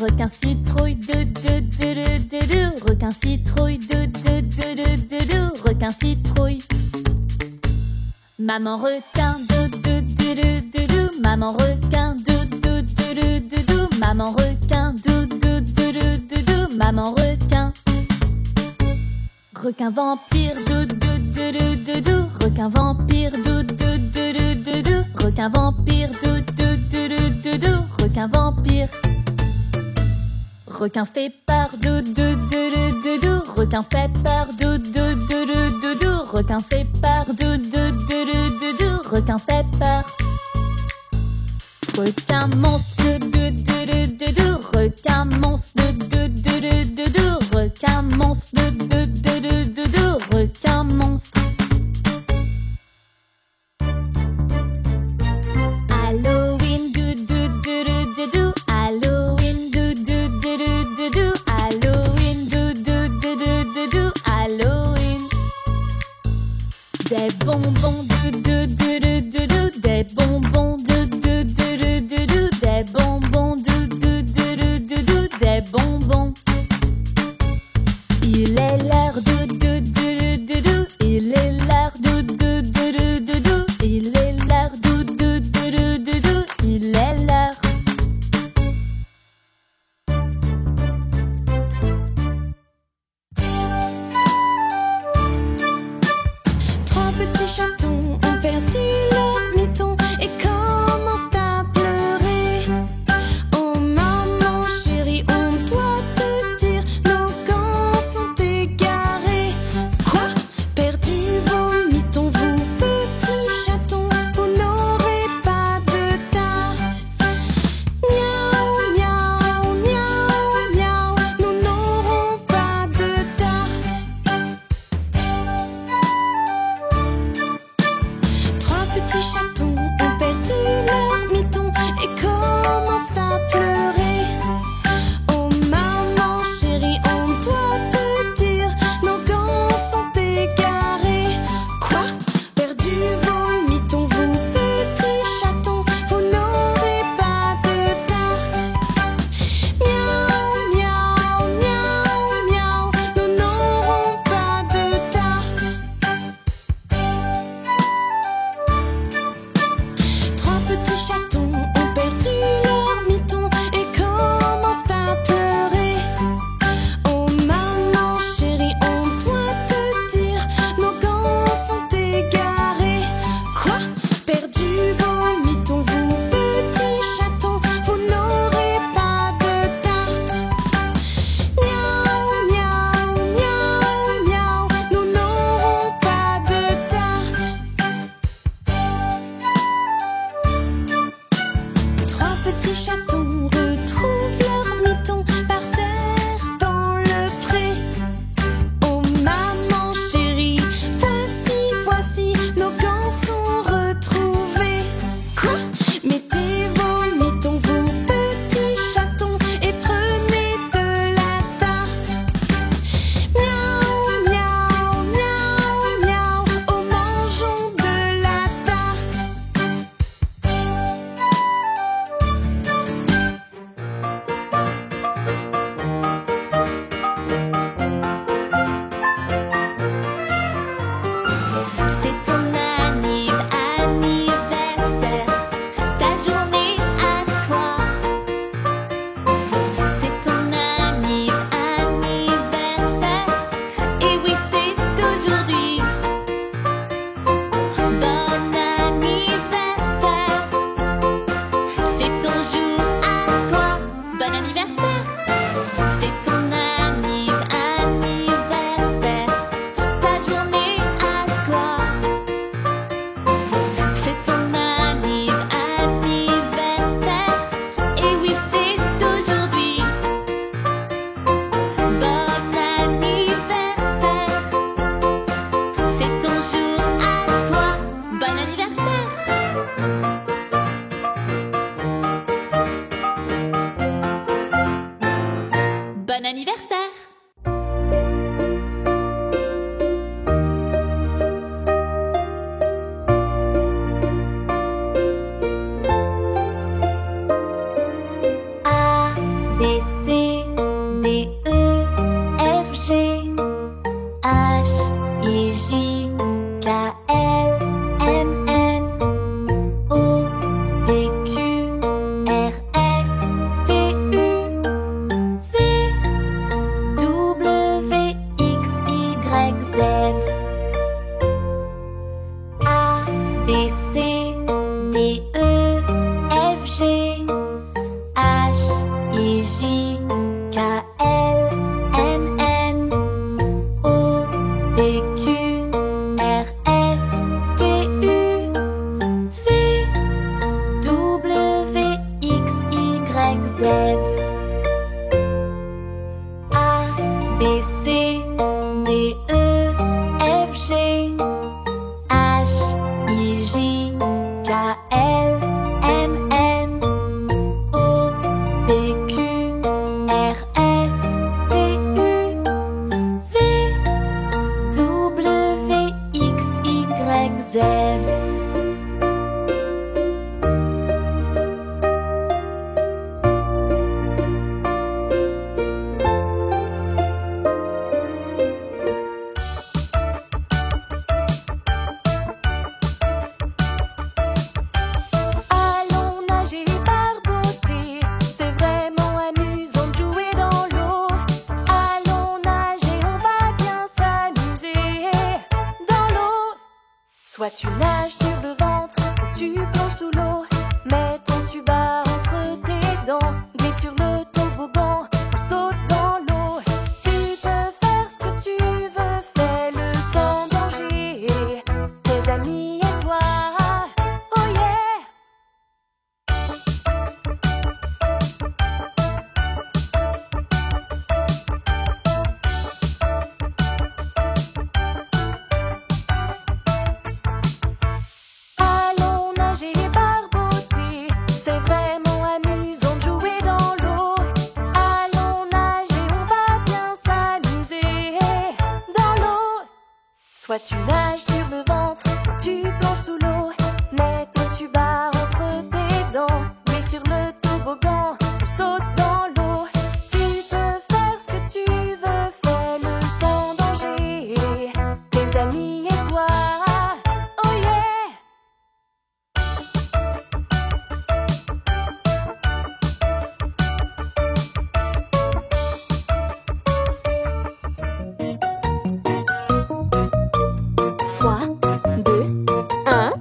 Requin citrouille, requin citrouille, requin citrouille. Maman requin, maman requin, maman requin, maman requin. Requin vampire, requin vampire, requin vampire, requin vampire. Requin fait peur, requin fait peur, requin fait peur, requin fait peur. Requin monstre, requin monstre, requin monstre, requin monstre. Halloween, Halloween, Halloween, Halloween. Des bonbons, des bonbons, des bonbons, des bonbons. Il est l'heure il est l'heure il est l'heure il est l'heure. Trois petits chatons ont perdu leur miton et commencent à pleurer. Oh maman chérie, on doit te dire, nos gants sont égarés. Quoi? Perdu vos mitons, vous petits chatons, vous n'aurez pas de tarte. Miaou, miaou, miaou, miaou, nous n'aurons pas de tarte. Soit tu nages sur le ventre ou tu plonges sous l'eau. Mets ton tuba entre tes dents. Glisse sur le toboggan ou saute dans l'eau. Tu peux faire ce que tu veux, fais-le sans danger. Tes amis et toi, oh yeah! Allons nager et barboter, c'est vraiment amusant de jouer dans l'eau. Allons nager, on va bien s'amuser dans l'eau. Soit tu nages sur le ventre ou tu plonges sous l'eau. Mets ton tuba entre tes dents. Glisse sur le toboggan ou saute dans l'eau. Tu peux faire ce que tu veux, fais-le sans danger. Tes amis et toi, oh yeah! Trois, deux, un,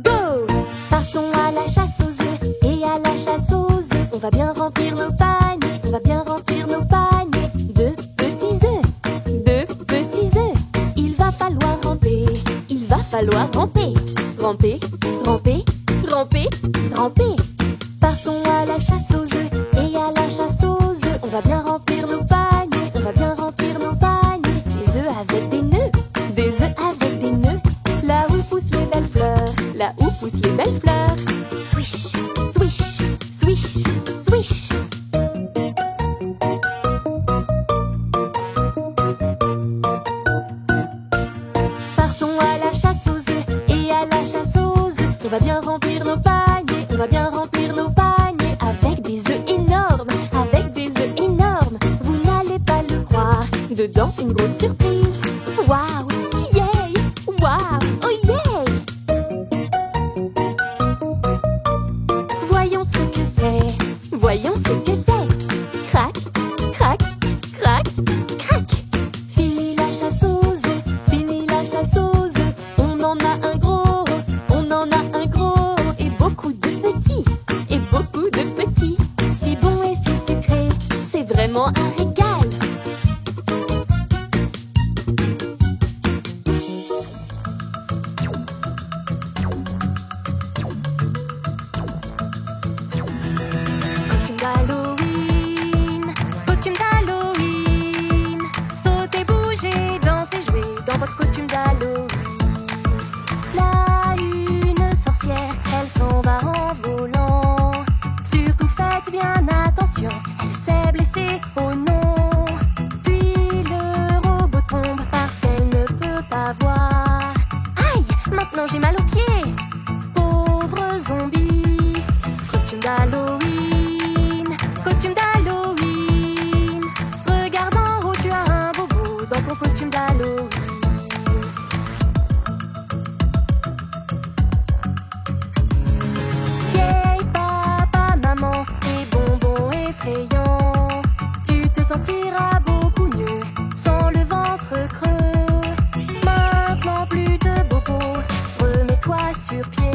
go! Partons à la chasse aux œufs et à la chasse aux œufs. On va bien remplir nos paniers, on va bien remplir nos paniers. Deux petits œufs, deux petits œufs. Il va falloir ramper, il va falloir ramper. Ramper, ramper, ramper, ramper. Partons à la chasse aux œufs et à la chasse aux œufs. On va bien remplir nos paniers, on va bien remplir nos paniers. Des œufs avec des nœuds, des œufs avec des nœuds. Là où poussent les belles fleurs, là où poussent les belles fleurs. Swish, swish, swish, swish. Partons à la chasse aux œufs et à la chasse aux œufs. On va bien remplir nos paniers, on va bien remplir nos paniers. Avec des œufs énormes, avec des œufs énormes. Vous n'allez pas le croire, dedans une grosse surprise. Waouh, yay, waouh, oh yeah! Voyons ce que c'est, voyons ce que c'est. Crac, crac, crac, crac. Fini la chasse aux œufs, fini la chasse aux œufs. On en a un gros, on en a un gros. Et beaucoup de petits, et beaucoup de petits. Si bon et si sucré, c'est vraiment un régal. Costume d'Halloween, costume d'Halloween. Sautez, bougez, dansez, jouez dans votre costume d'Halloween. Là, une sorcière, elle s'en va en volant. Surtout faites bien attention, elle s'est blessée, oh non. Puis le robot tombe parce qu'elle ne peut pas voir. Aïe, maintenant j'ai mal aux pieds. Pauvre zombie. Costume d'Halloween, costume d'Halloween. Regarde en haut, tu as un bobo dans ton costume d'Halloween. Vieille papa, maman et bonbons effrayants. Tu te sentiras beaucoup mieux sans le ventre creux. Maintenant plus de bobo, remets-toi sur pied.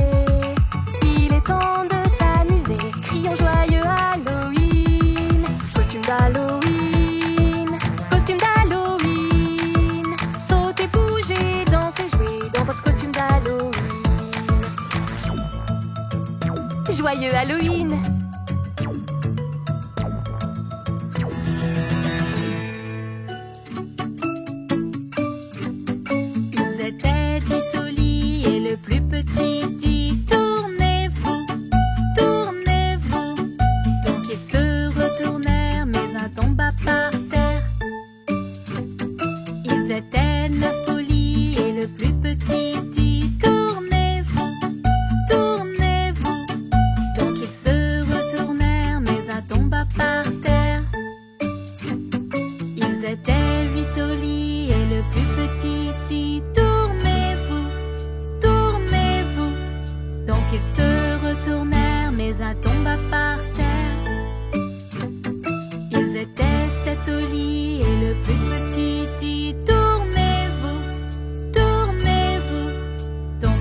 Il est temps de s'amuser, crions joyeux Halloween. Costume d'Halloween, costume d'Halloween. Sautez, bougez, dansez, jouez dans votre costume d'Halloween. Joyeux Halloween! Ils étaient 10 au lit et le plus petit dit tournez-vous, tournez-vous. Donc ils se retournèrent mais un tomba par terre. Ils étaient 9 au lit et le plus petit dit tournez-vous, tournez-vous. Donc ils se retournèrent mais un tomba par terre. Ils étaient 8 au lit et le plus petit dit tournez-vous, tournez-vous. Donc ils se retournèrent mais un tomba par terre. Ils étaient 7 au lit et le plus petit dit tournez-vous, tournez-vous. Donc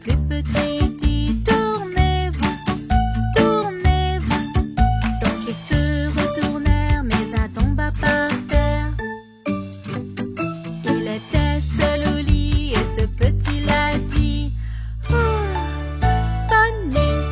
plus petit dit tournez-vous, tournez-vous. Donc ils se retournèrent, mais un tomba par terre. Il était seul au lit et ce petit l'a dit oh, bonne nuit.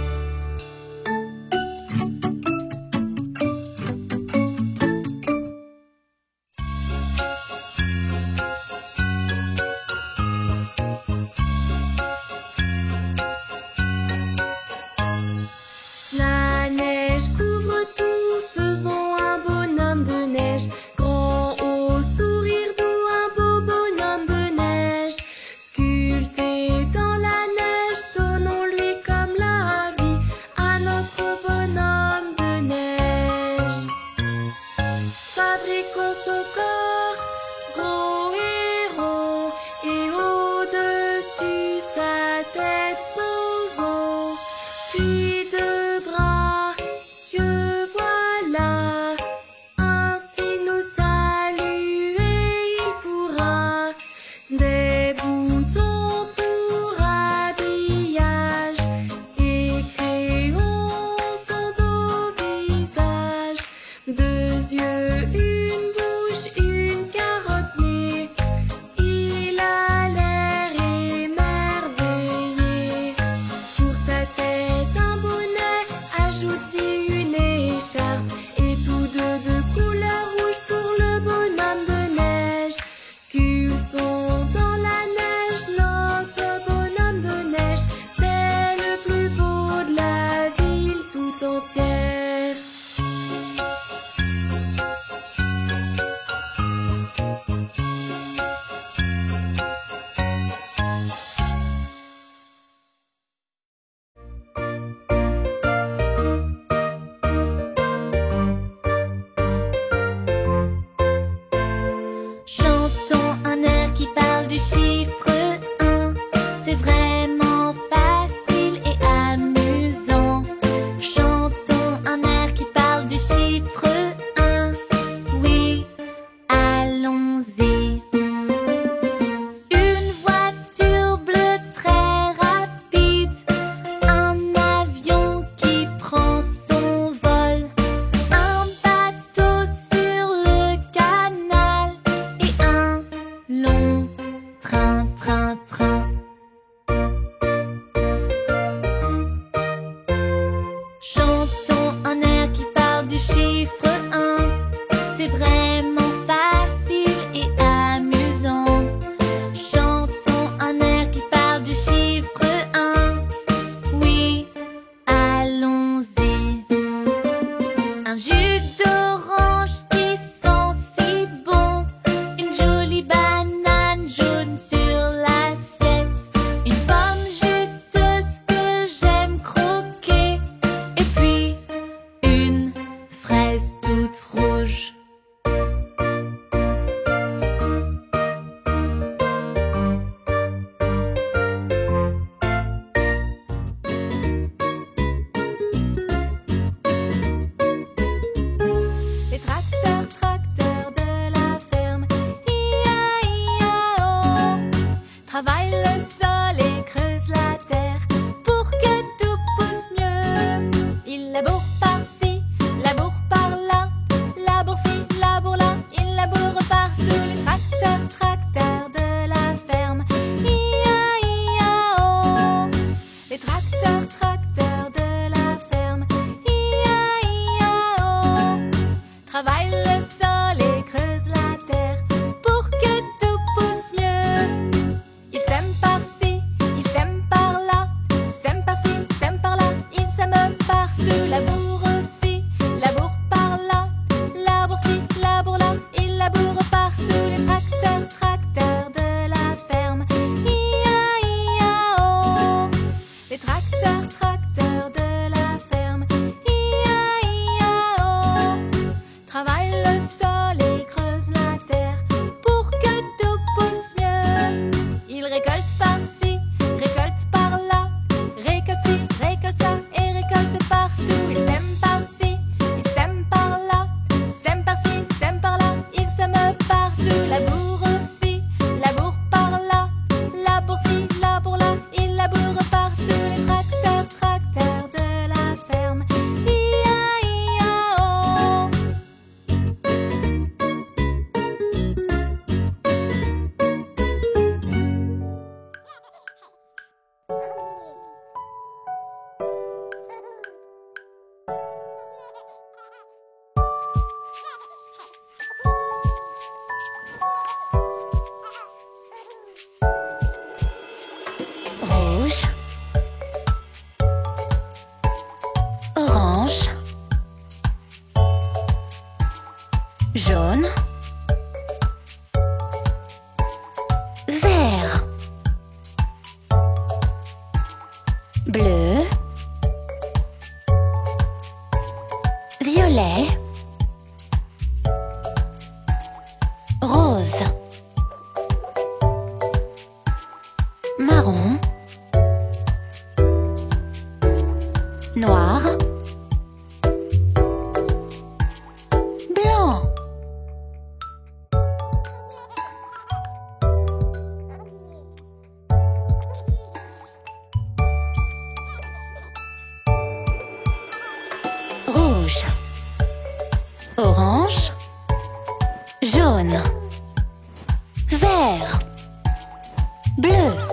La neige couvre tout, faisons un bonhomme de neige. Grand, haut, sourire doux, un beau bonhomme de neige. Sculpté dans la neige, donnons-lui comme la vie à notre bonhomme de neige. Fabriquons son corps, gros et rond, et au-dessus sa tête posons. Puis deux bras, que voilà, ainsi nous saluer il pourra. Des boutons pour habillage, et créons son beau visage. Deux yeux, une bouche, bleu, violet, rose, marron, noir, blanc. Rouge, orange, jaune, vert, bleu.